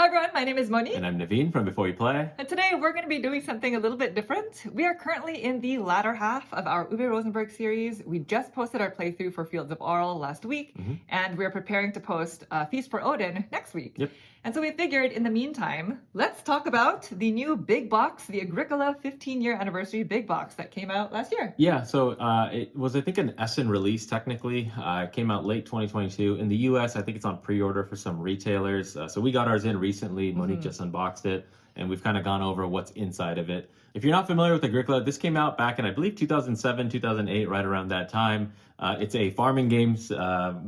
everyone, my name is Moni. And I'm Naveen from Before You Play. And today we're going to be doing something a little bit different. We are currently in the latter half of our Uwe Rosenberg series. We just posted our playthrough for Fields of Arl last week, and we're preparing to post Feast for Odin next week. Yep. And so we figured in the meantime, let's talk about the new big box, the Agricola 15-year anniversary big box that came out last year. Yeah, so it was, I think, an Essen release technically. It came out late 2022. In the US, I think it's on pre-order for some retailers. So we got ours in recently. Moni just unboxed it, and we've kind of gone over what's inside of it. If you're not familiar with Agricola, this came out back in, I believe, 2007, 2008, right around that time. It's a farming games,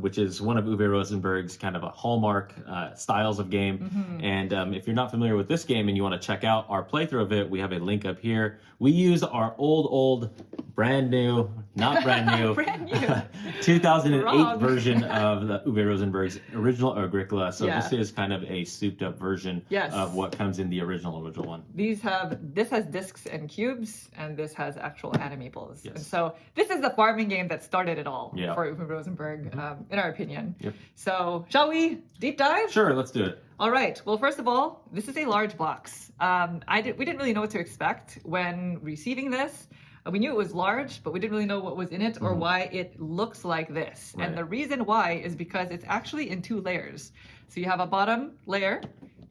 which is one of Uwe Rosenberg's kind of a hallmark styles of game. And if you're not familiar with this game and you want to check out our playthrough of it, we have a link up here. We use our old, brand new, not brand new, Brand new. 2008 Wrong. version of the Uwe Rosenberg's original Agricola. So Yeah. this is kind of a souped up version Yes. of what comes in the original one. This has discs and cubes, and this has actual animeeples. Yes. And so this is the farming game that started it all Yeah. for Uwe Rosenberg, in our opinion. Yep. So shall we deep dive? Sure, let's do it. All right. Well, first of all, this is a large box. We didn't really know what to expect when receiving this. We knew it was large, but we didn't really know what was in it or why it looks like this. Right. And the reason why is because it's actually in two layers. So you have a bottom layer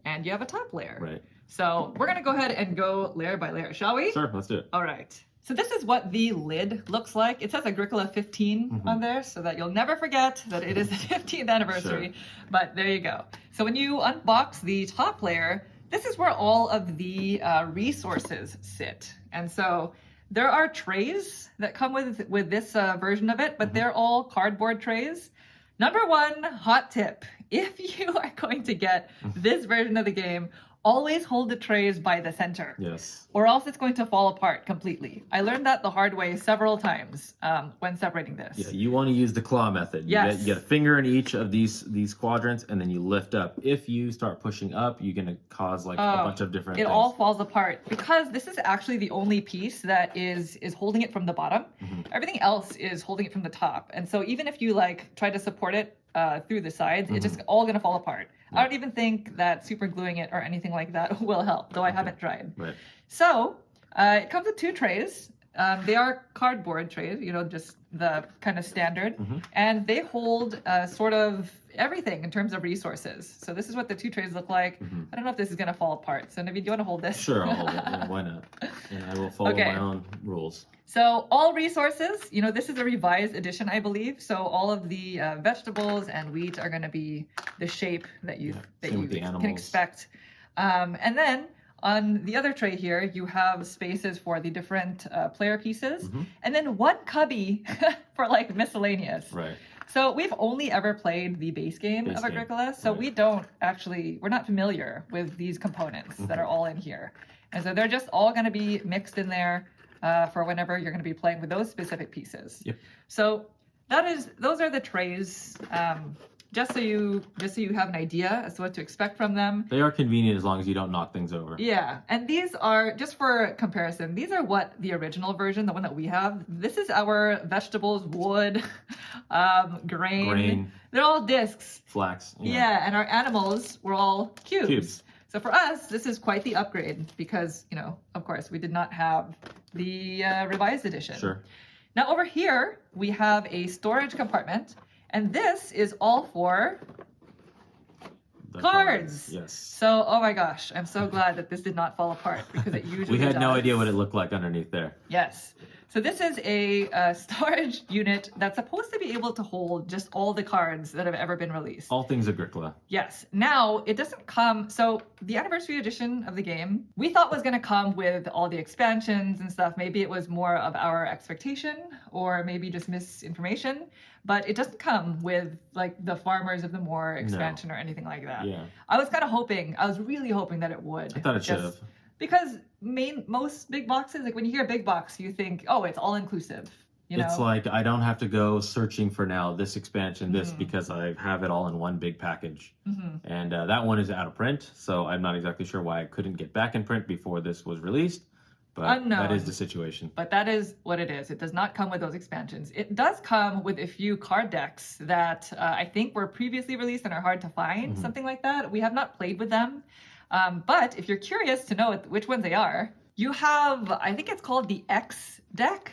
and you have a top layer. Right. So we're going to go ahead and go layer by layer, shall we? Sure, let's do it. All right. So this is what the lid looks like. It says Agricola 15 on there so that you'll never forget that it is the 15th anniversary. Sure. But there you go. So when you unbox the top layer, this is where all of the resources sit. And so there are trays that come with this version of it, but they're all cardboard trays. Number one hot tip, if you are going to get this version of the game, always hold the trays by the center. Yes. Or else it's going to fall apart completely. I learned that the hard way several times when separating this. Yeah, you want to use the claw method. Yes. You get a finger in each of these quadrants, and then you lift up. If you start pushing up, you're going to cause like a bunch of different It things. all falls apart because this is actually the only piece that is holding it from the bottom. Everything else is holding it from the top. And so even if you like try to support it through the sides, it's just all going to fall apart. I don't even think that super gluing it or anything like that will help, though I haven't tried. Right. So it comes with two trays. They are cardboard trays, just the kind of standard. And they hold sort of everything in terms of resources. So this is what the two trays look like. I don't know if this is going to fall apart. So Naveed, do you want to hold this? Sure, I'll hold it. Yeah, why not? And I will follow Okay. my own rules. So all resources, this is a revised edition, I believe. So all of the vegetables and wheat are going to be the shape that you same with the can animals. expect. And then on the other tray here, you have spaces for the different player pieces, and then one cubby for like miscellaneous. Right. So we've only ever played the base game of Agricola, so right. we're not familiar with these components that are all in here. And so they're just all going to be mixed in there for whenever you're going to be playing with those specific pieces. Yep. So those are the trays. Just so you have an idea as to what to expect from them. They are convenient as long as you don't knock things over. Yeah, and these are, just for comparison, these are what the original version, the one that we have, this is our vegetables, wood, grain. They're all discs. Flax. Yeah, and our animals were all cubes. Cubes. So for us, this is quite the upgrade because, of course, we did not have the revised edition. Sure. Now over here, we have a storage compartment. And this is all for The cards. Yes. So, oh my gosh, I'm so glad that this did not fall apart because it usually We had no does. idea what it looked like underneath there. Yes. So this is a storage unit that's supposed to be able to hold just all the cards that have ever been released. All things Agricola. Yes. Now, it doesn't come... So, the anniversary edition of the game, we thought was going to come with all the expansions and stuff. Maybe it was more of our expectation or maybe just misinformation. But it doesn't come with, like, the Farmers of the Moor expansion or anything like that. Yeah. I was really hoping that it would. I thought it should have. Because most big boxes, like when you hear big box, you think, oh, it's all inclusive. It's like I don't have to go searching for now this expansion, this, because I have it all in one big package. And that one is out of print, so I'm not exactly sure why I couldn't get back in print before this was released. But Unknown. that is the situation. But that is what it is. It does not come with those expansions. It does come with a few card decks that I think were previously released and are hard to find, something like that. We have not played with them. But if you're curious to know which ones they are, you have, I think it's called the X deck,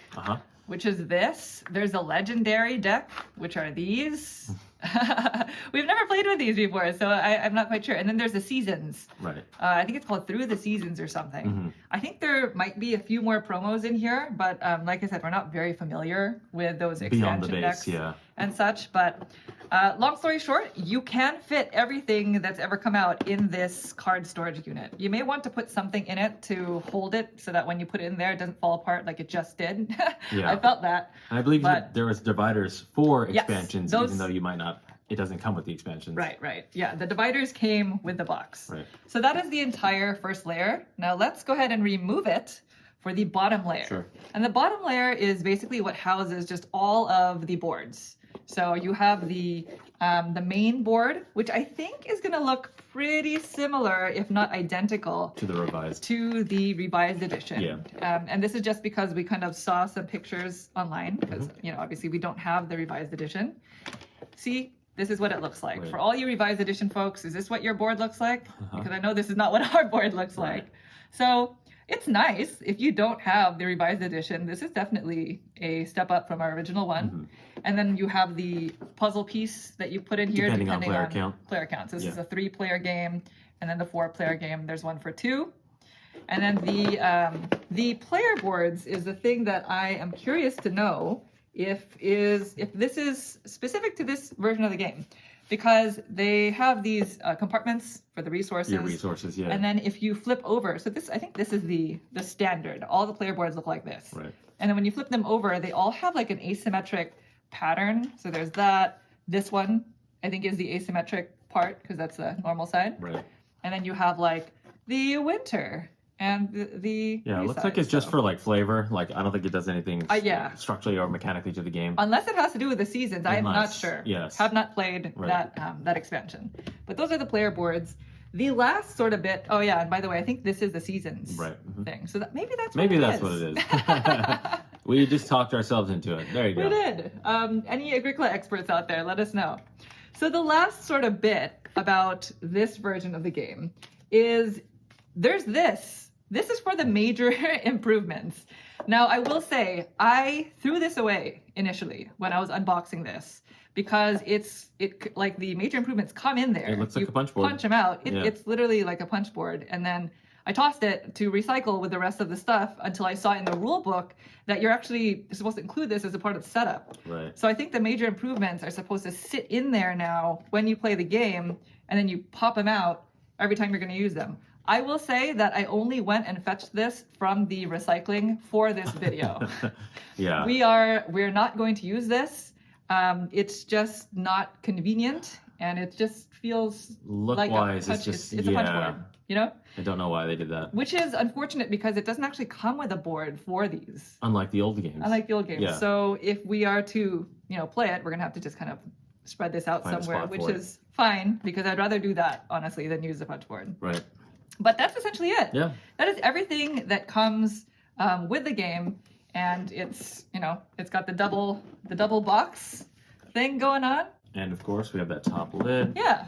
which is this. There's a legendary deck, which are these. We've never played with these before, so I'm not quite sure. And then there's the Seasons. Right. I think it's called Through the Seasons or something. I think there might be a few more promos in here, but like I said, we're not very familiar with those expansion decks and such. But long story short, you can fit everything that's ever come out in this card storage unit. You may want to put something in it to hold it so that when you put it in there, it doesn't fall apart like it just did. I felt that. And I believe there was dividers for expansions, even though you might not. It doesn't come with the expansions. Right. Yeah, the dividers came with the box. Right. So that is the entire first layer. Now let's go ahead and remove it for the bottom layer. Sure. And the bottom layer is basically what houses just all of the boards. So you have the main board, which I think is going to look pretty similar, if not identical, to the revised edition. Yeah. And this is just because we kind of saw some pictures online, because obviously we don't have the revised edition. See, this is what it looks like. For all you revised edition folks, is this what your board looks like? Because I know this is not what our board looks like. So it's nice. If you don't have the revised edition, this is definitely a step up from our original one. And then you have the puzzle piece that you put in here, depending on player count. So this is a 3-player game, and then the 4-player game, there's one for 2. And then the player boards is the thing that I am curious to know if this is specific to this version of the game, because they have these compartments for the resources. Your resources, yeah. And then if you flip over, so this, I think this is the standard. All the player boards look like this. Right. And then when you flip them over, they all have like an asymmetric pattern. So there's that. This one, I think, is the asymmetric part because that's the normal side. Right. And then you have like the winter and the it looks like it's just for like flavor. Like I don't think it does anything structurally or mechanically to the game, unless it has to do with the seasons. I am not sure. Yes, have not played that expansion. But those are the player boards. The last sort of bit. Oh yeah, and by the way, I think this is the seasons thing. So maybe that's what it is. We just talked ourselves into it. There you go. We did. Any Agricola experts out there, let us know. So the last sort of bit about this version of the game is there's this. This is for the major improvements. Now, I will say, I threw this away initially when I was unboxing this because it like the major improvements come in there. It looks like a punch board. Punch them out. It's literally like a punch board. And then I tossed it to recycle with the rest of the stuff until I saw in the rule book that you're actually supposed to include this as a part of the setup. Right. So I think the major improvements are supposed to sit in there now when you play the game, and then you pop them out every time you're going to use them. I will say that I only went and fetched this from the recycling for this video. We're not going to use this. It's just not convenient, and it just feels like a punch. It's a punch board, you know? I don't know why they did that. Which is unfortunate because it doesn't actually come with a board for these. Unlike the old games. Yeah. So if we are to, play it, we're gonna have to just kind of spread this out somewhere, which is fine because I'd rather do that honestly than use a punch board. Right. But that's essentially it. Yeah. That is everything that comes with the game, and it's got the double box thing going on. And of course we have that top lid. Yeah.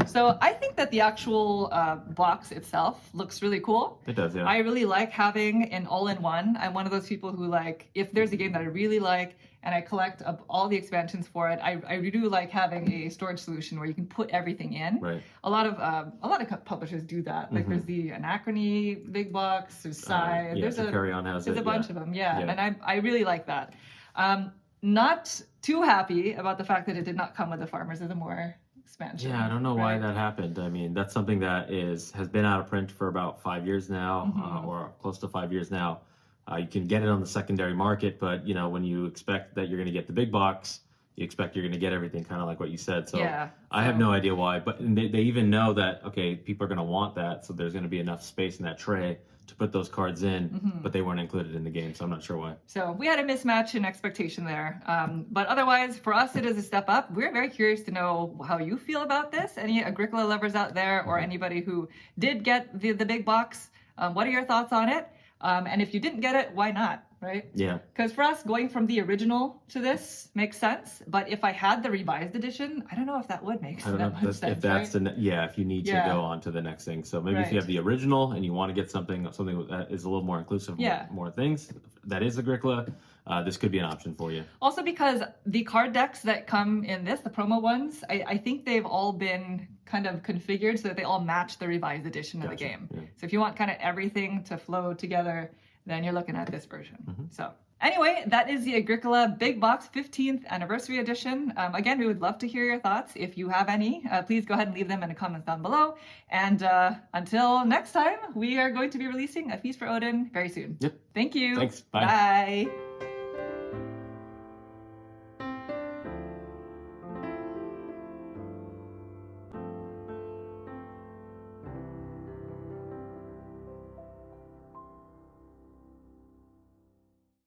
So I think that the actual box itself looks really cool. It does, yeah. I really like having an all-in-one. I'm one of those people who if there's a game that I really like and I collect all the expansions for it, I do like having a storage solution where you can put everything in. Right. A lot of publishers do that. Like there's the Anachrony big box, there's Scythe. There's a bunch of them, and I really like that. Not too happy about the fact that it did not come with the Farmers of the Moor expansion. Yeah, I don't know why that happened. I mean, that's something that has been out of print for about 5 years now, or close to 5 years now. You can get it on the secondary market, but when you expect that you're going to get the big box, you expect you're going to get everything, kind of like what you said. So I have no idea why, but they even know that people are going to want that, so there's going to be enough space in that tray to put those cards in, but they weren't included in the game, so I'm not sure why. So we had a mismatch in expectation there. But otherwise, for us, it is a step up. We're very curious to know how you feel about this. Any Agricola lovers out there or anybody who did get the big box, what are your thoughts on it? And if you didn't get it, why not, right? Yeah. Because for us, going from the original to this makes sense. But if I had the revised edition, I don't know if that would make I don't that know much sense, if that's right? if you need to Yeah. go on to the next thing. So maybe if you Right. have the original and you want to get something that is a little more inclusive, Yeah. more things, that is Agricola, this could be an option for you. Also because the card decks that come in this, the promo ones, I think they've all been kind of configured so that they all match the revised edition of the Gotcha. game. Yeah. So if you want kind of everything to flow together, then you're looking at this version. Mm-hmm. So anyway, that is the Agricola Big Box 15th Anniversary Edition. Again, we would love to hear your thoughts. If you have any, please go ahead and leave them in the comments down below. And until next time, we are going to be releasing A Feast for Odin very soon. Yep. Thank you. Thanks. Bye. Bye.